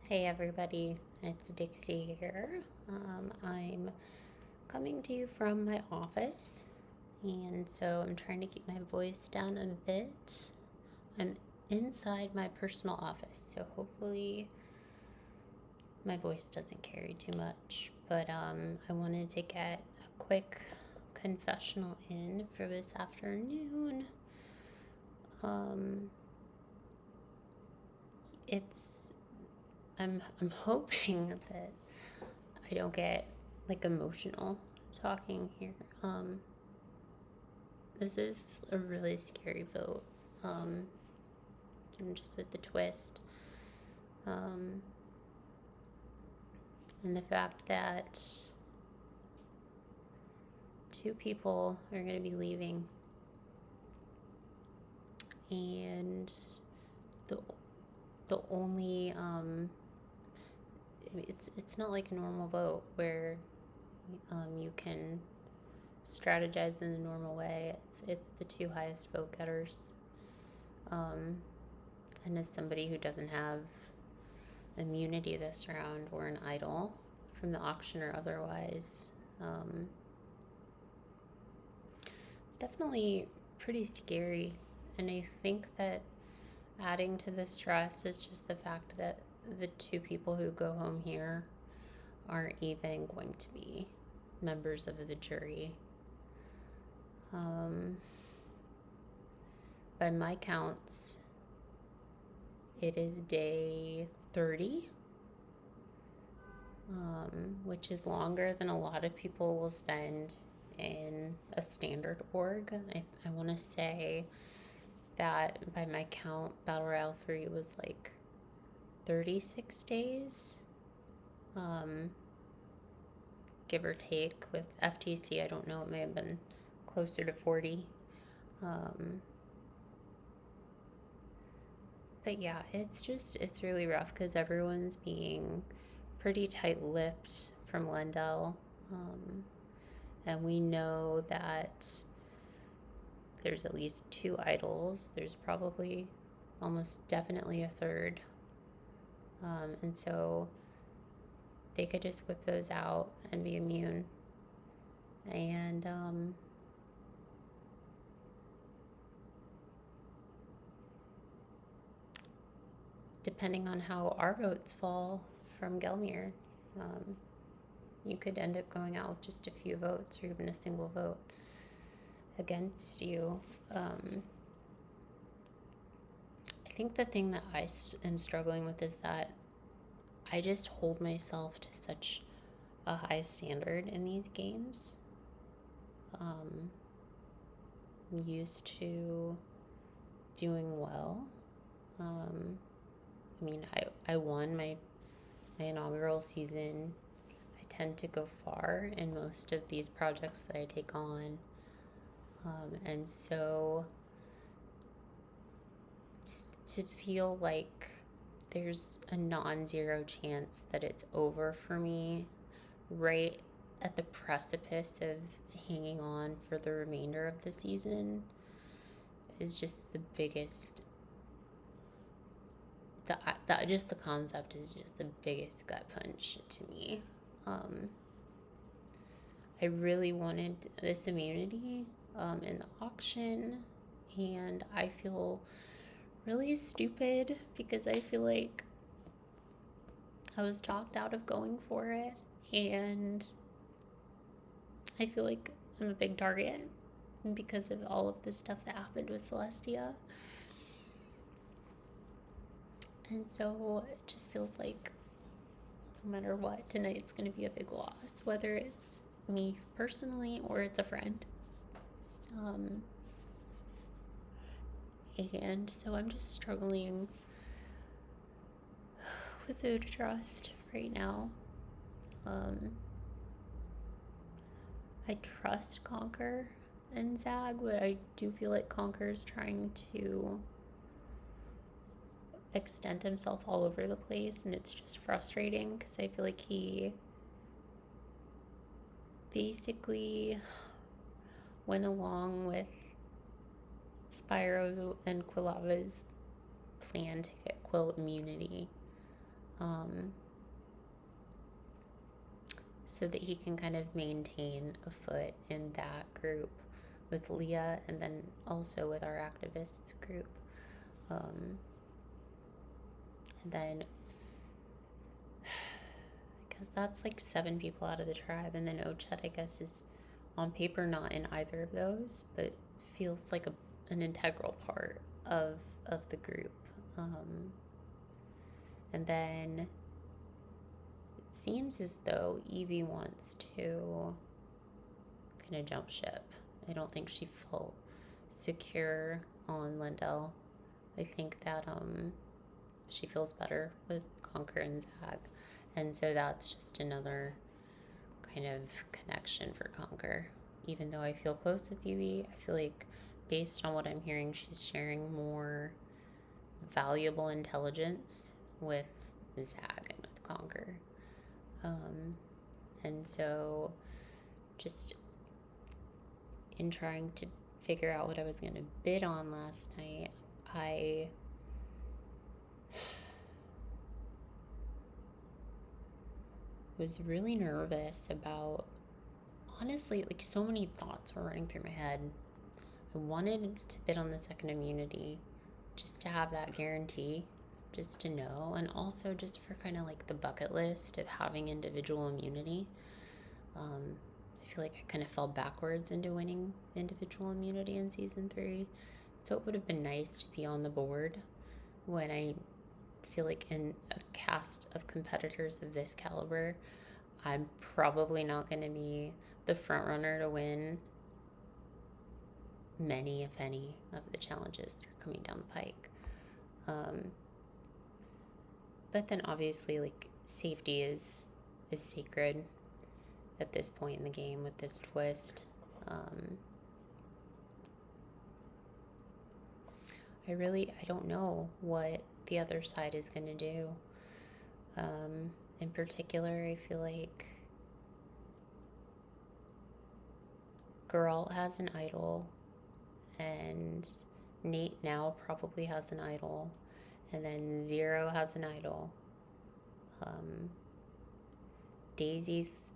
Hey everybody, it's Dixie here. I'm coming to you from my office, and so I'm trying to keep my voice down a bit. I'm inside my personal office, so hopefully my voice doesn't carry too much. But I wanted to get a quick confessional in for this afternoon. Um, it's I'm hoping that I don't get like emotional talking here. This is a really scary vote. Um, and just with the twist, um, and the fact that two people are going to be leaving, and the the only it's not like a normal vote where you can strategize in the normal way. It's the two highest vote getters. Um, and as somebody who doesn't have immunity this round or an idol from the auction or otherwise, um, it's definitely pretty scary. And I think that adding to the stress is just the fact that the two people who go home here aren't even going to be members of the jury. Um, by my counts, it is day 30, which is longer than a lot of people will spend in a standard org. I want to say that by my count, Battle Royale 3 was like 36 days, um, give or take. With FTC, I don't know, it may have been closer to 40. Um, but yeah, it's really rough because everyone's being pretty tight-lipped from Lendell. And we know that there's at least two idols. There's probably almost definitely a third. And so they could just whip those out and be immune. And depending on how our votes fall from Gelmir, um, you could end up going out with just a few votes or even a single vote against you. I think the thing that I am struggling with is that I just hold myself to such a high standard in these games. I'm used to doing well. I won my inaugural season. I tend to go far in most of these projects that I take on. And so to feel like there's a non-zero chance that it's over for me right at the precipice of hanging on for the remainder of the season is just the biggest the concept is just the biggest gut punch to me. I really wanted this immunity in the auction, and I feel really stupid because I feel like I was talked out of going for it, and I feel like I'm a big target because of all of the stuff that happened with Celestia. And so it just feels like no matter what, tonight's going to be a big loss, whether it's me personally or it's a friend. And so I'm just struggling with who to trust right now. I trust Conquer and Zag, but I do feel like Conquer is trying to extend himself all over the place, and it's just frustrating because I feel like he basically went along with Spyro and Quilava's plan to get Quill immunity. so that he can kind of maintain a foot in that group with Leah and then also with our activists group. And then, because that's like 7 people out of the tribe, and then Ochette, I guess, is on paper not in either of those, but feels like an integral part of the group. And then it seems as though Evie wants to kind of jump ship. I don't think she felt secure on Lindell. I think that she feels better with Conquer and Zag. And so that's just another kind of connection for Conquer. Even though I feel close with Evie, I feel like based on what I'm hearing, she's sharing more valuable intelligence with Zag and with Conquer. And so just in trying to figure out what I was going to bid on last night, I was really nervous about, honestly, like so many thoughts were running through my head. I wanted to bid on the second immunity just to have that guarantee, just to know, and also just for kind of like the bucket list of having individual immunity. I feel like I kind of fell backwards into winning individual immunity in season 3. So it would have been nice to be on the board when I feel like in a cast of competitors of this caliber, I'm probably not going to be the front runner to win many, if any, of the challenges that are coming down the pike. But then obviously, like, safety is sacred at this point in the game with this twist. I don't know what the other side is going to do. In particular, I feel like Geralt has an idol, and Nate now probably has an idol, and then Zero has an idol. Daisy's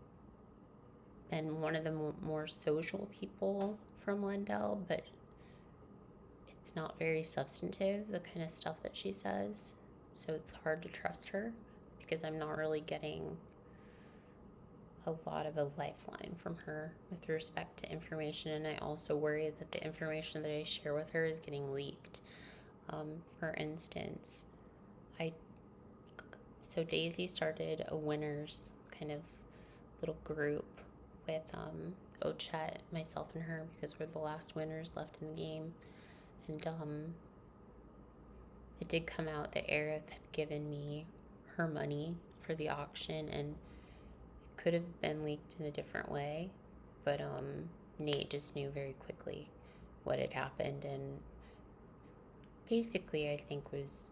been one of the more social people from Lindell, but it's not very substantive, the kind of stuff that she says. So it's hard to trust her because I'm not really getting a lot of a lifeline from her with respect to information. And I also worry that the information that I share with her is getting leaked. For instance, so Daisy started a winners kind of little group with Ochette, myself, and her, because we're the last winners left in the game. And it did come out that Aerith had given me her money for the auction, and it could have been leaked in a different way, but Nate just knew very quickly what had happened, and basically I think was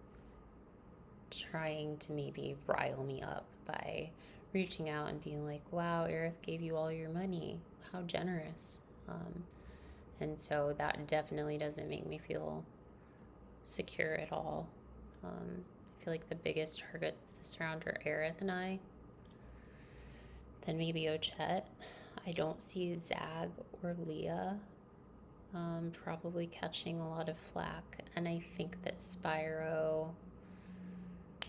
trying to maybe rile me up by reaching out and being like, wow, Aerith gave you all your money, how generous. And so that definitely doesn't make me feel secure at all. I feel like the biggest targets this round are Aerith and I, then maybe Ochette. I don't see Zag or Leah probably catching a lot of flack, and I think that Spyro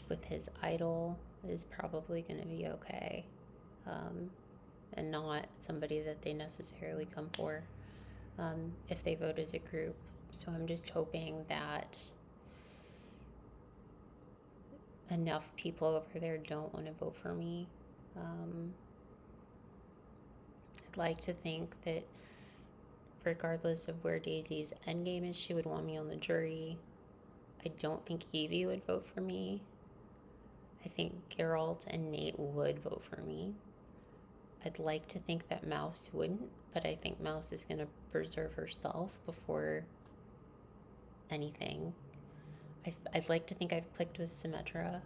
with his idol is probably going to be okay, and not somebody that they necessarily come for if they vote as a group. So I'm just hoping that enough people over there don't want to vote for me. I'd like to think that regardless of where Daisy's endgame is, she would want me on the jury. I don't think Evie would vote for me. I think Geralt and Nate would vote for me. I'd like to think that Mouse wouldn't, but I think Mouse is going to preserve herself before anything. I'd like to think I've clicked with Symmetra,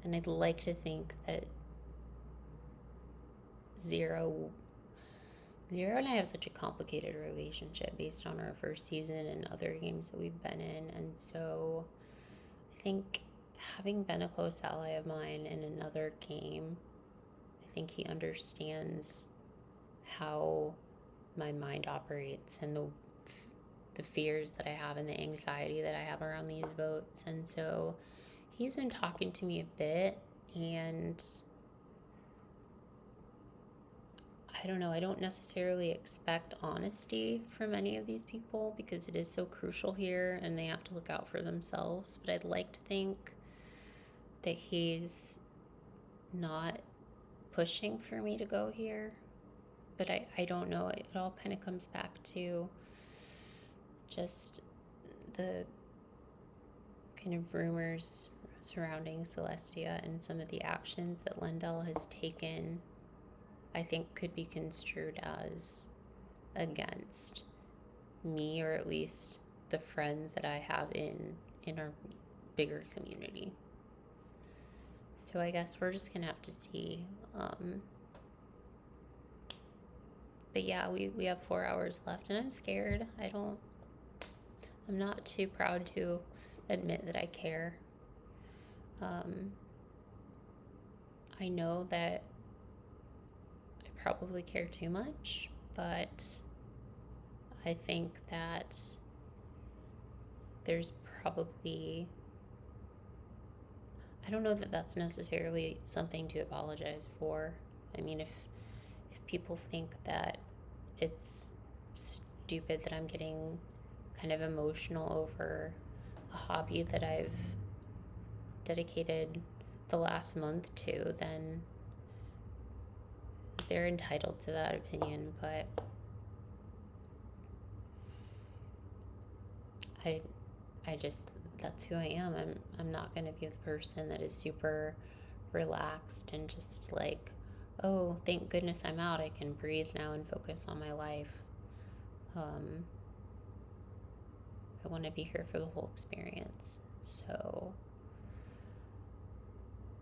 and I'd like to think that Zero and I have such a complicated relationship based on our first season and other games that we've been in, and so I think having been a close ally of mine in another game, I think he understands how my mind operates and the fears that I have and the anxiety that I have around these votes. And so he's been talking to me a bit, and I don't know, I don't necessarily expect honesty from any of these people because it is so crucial here and they have to look out for themselves. But I'd like to think that he's not pushing for me to go here. But I don't know. It all kind of comes back to just the kind of rumors surrounding Celestia and some of the actions that Lendl has taken, I think could be construed as against me, or at least the friends that I have in our bigger community. So I guess we're just gonna have to see. But yeah, we have 4 hours left, and I'm scared. I'm not too proud to admit that I care. I know that I probably care too much, but I think that there's probably, I don't know that that's necessarily something to apologize for. I mean, if people think that it's stupid that I'm getting kind of emotional over a hobby that I've dedicated the last month to, then they're entitled to that opinion. But I just, that's who I am. I'm not going to be the person that is super relaxed and just like, oh, thank goodness I'm out. I can breathe now and focus on my life. I want to be here for the whole experience. So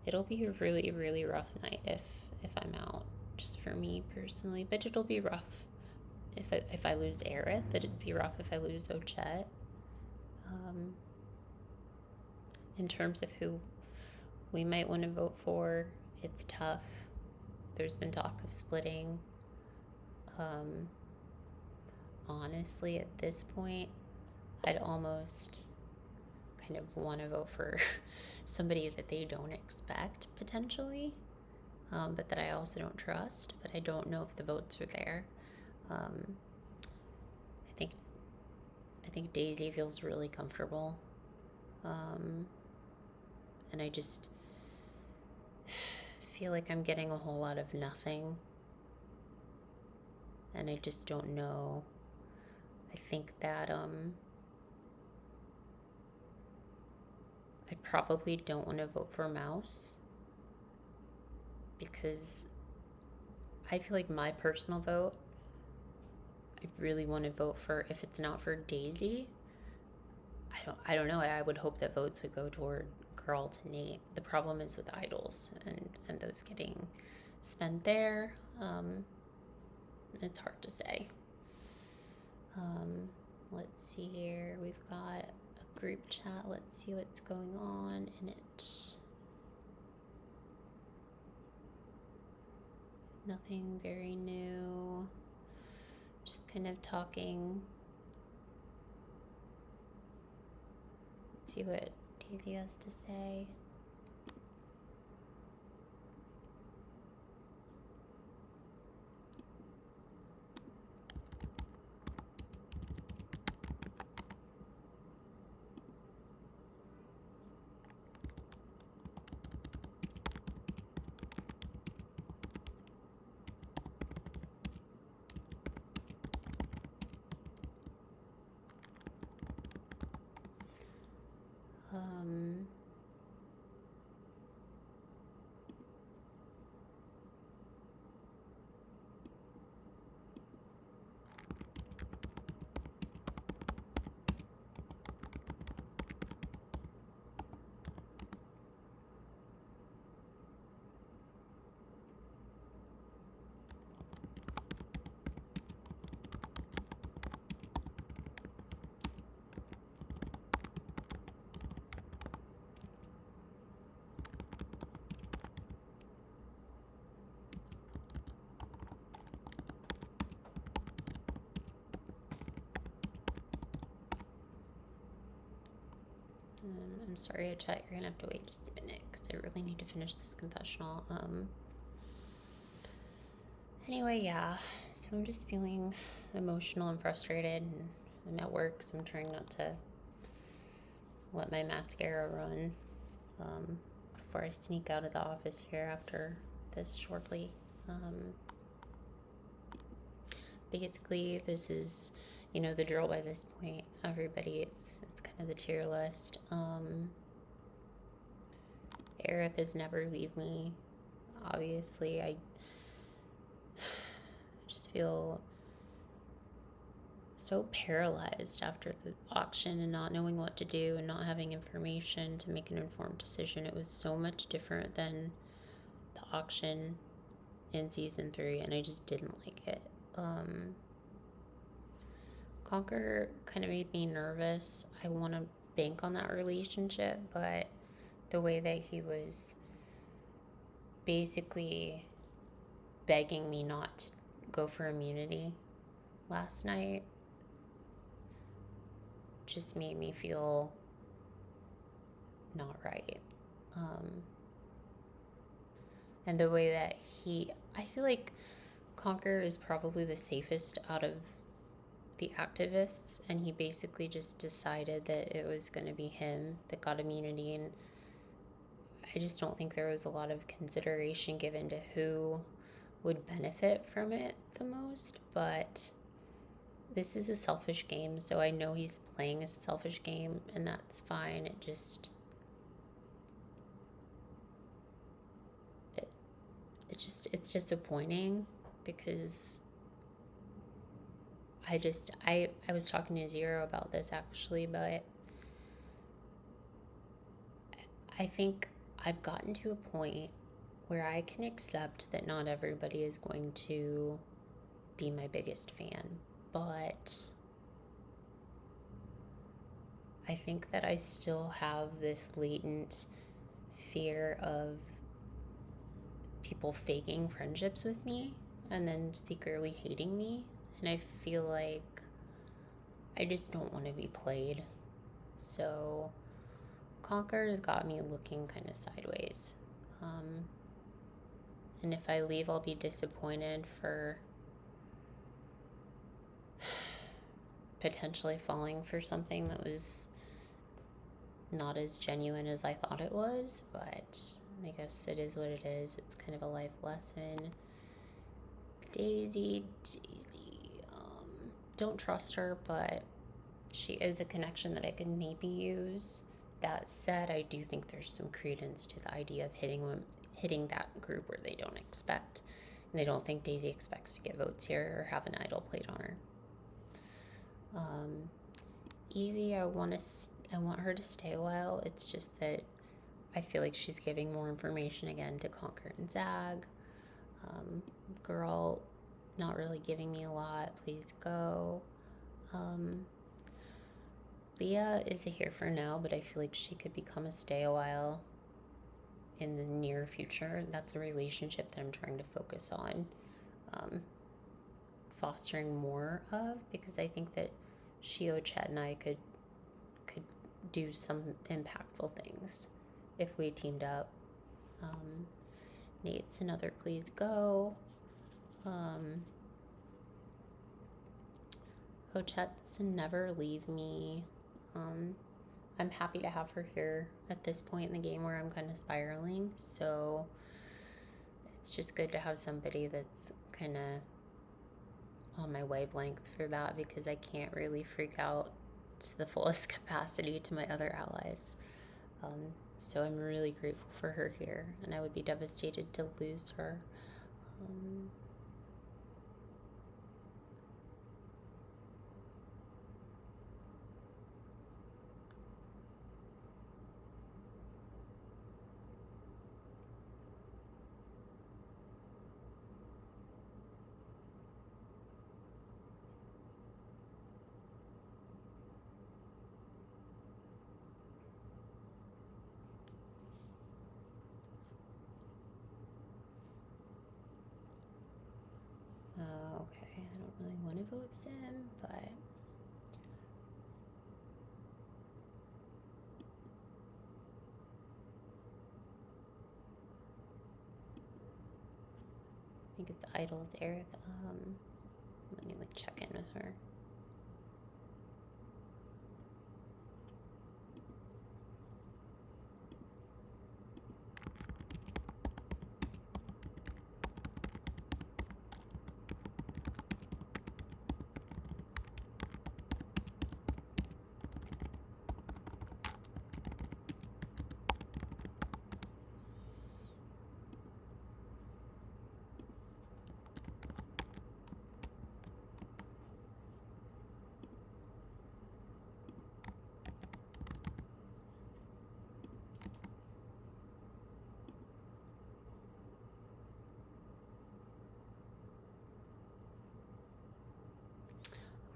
it'll be a really, really rough night if I'm out, just for me personally. But it'll be rough if I lose Aerith. It'd be rough if I lose Ochette. In terms of who we might want to vote for, it's tough. There's been talk of splitting. Honestly, at this point, I'd almost kind of want to vote for somebody that they don't expect, potentially, but that I also don't trust. But I don't know if the votes are there. I think Daisy feels really comfortable, and I just feel like I'm getting a whole lot of nothing, and I just don't know. I think that I probably don't want to vote for Mouse because I feel like my personal vote, I really want to vote for, if it's not for Daisy, I don't know. I would hope that votes would go toward Girl to Nate. The problem is with idols and those getting spent there. It's hard to say. Let's see here. We've got a group chat. Let's see what's going on in it. Nothing very new. Just kind of talking. Let's see what Daisy has to say. Sorry, chat, you're gonna have to wait just a minute because I really need to finish this confessional. Anyway, yeah, so I'm just feeling emotional and frustrated, and I'm at work, so I'm trying not to let my mascara run before I sneak out of the office here after this shortly. Basically, this is, the drill by this point. Everybody, it's kind of the tier list. Aerith has never leave me. Obviously, I just feel so paralyzed after the auction and not knowing what to do and not having information to make an informed decision. It was so much different than the auction in season 3, and I just didn't like it. Conquer kind of made me nervous. I want to bank on that relationship, but the way that he was basically begging me not to go for immunity last night just made me feel not right. And the way that I feel like Conquer is probably the safest out of the activists, and he basically just decided that it was going to be him that got immunity, and I just don't think there was a lot of consideration given to who would benefit from it the most. But this is a selfish game, so I know he's playing a selfish game, and that's fine. It's disappointing because I was talking to Zero about this actually, but I think I've gotten to a point where I can accept that not everybody is going to be my biggest fan, but I think that I still have this latent fear of people faking friendships with me and then secretly hating me, and I feel like I just don't want to be played. So Conquer has got me looking kind of sideways. And if I leave, I'll be disappointed for potentially falling for something that was not as genuine as I thought it was, but I guess it is what it is. It's kind of a life lesson. Daisy, don't trust her, but she is a connection that I could maybe use. That said, I do think there's some credence to the idea of hitting that group where they don't expect, and I don't think Daisy expects to get votes here or have an idol played on her. Evie, I want her to stay a while. It's just that I feel like she's giving more information again to Conquer and Zag. Girl, not really giving me a lot. Please go. Leah is a here for now, but I feel like she could become a stay a while in the near future. That's a relationship that I'm trying to focus on fostering more of, because I think that Shio, Chet, and I could do some impactful things if we teamed up. Nate's another please go. Chet's never leave me. I'm happy to have her here at this point in the game where I'm kind of spiraling, so it's just good to have somebody that's kind of on my wavelength for that, because I can't really freak out to the fullest capacity to my other allies. So I'm really grateful for her here, and I would be devastated to lose her. Okay, I don't really want to vote Sim, but think it's Idol's Eric. Let me like check in with her.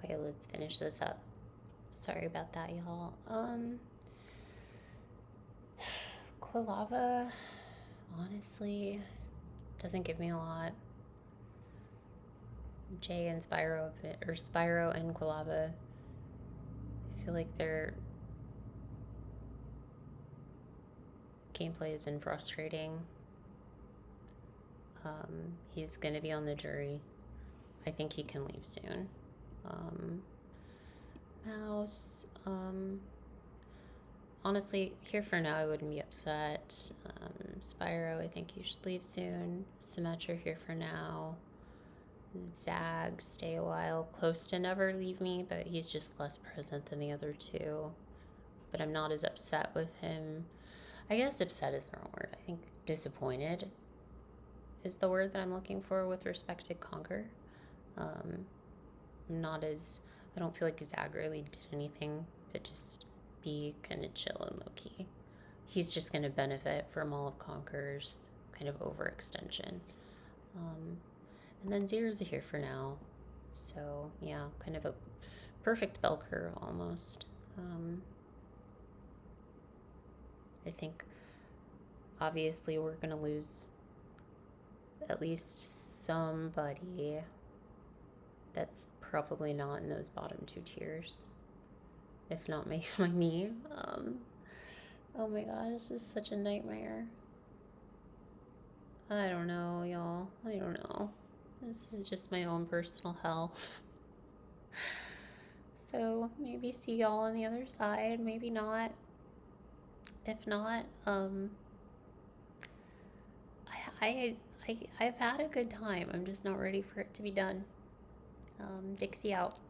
Okay, let's finish this up. Sorry about that, y'all. Quilava, honestly, doesn't give me a lot. Jay and Spyro, or Spyro and Quilava, I feel like their gameplay has been frustrating. He's gonna be on the jury. I think he can leave soon. Mouse, honestly, here for now, I wouldn't be upset. Spyro, I think you should leave soon. Symmetra, here for now. Zag, stay a while. Close to never leave me, but he's just less present than the other two. But I'm not as upset with him. I guess upset is the wrong word. I think disappointed is the word that I'm looking for with respect to Conquer. I'm not as... I don't feel like Zag really did anything but just be kind of chill and low-key. He's just going to benefit from all of Conquer's kind of overextension. And then Zero's here for now. So, yeah, kind of a perfect bell curve almost. I think, obviously, we're going to lose at least somebody that's probably not in those bottom two tiers. If not me. Oh my god, this is such a nightmare. I don't know, y'all. I don't know. This is just my own personal hell. So maybe see y'all on the other side, maybe not. If not, I've had a good time. I'm just not ready for it to be done. Dixie out.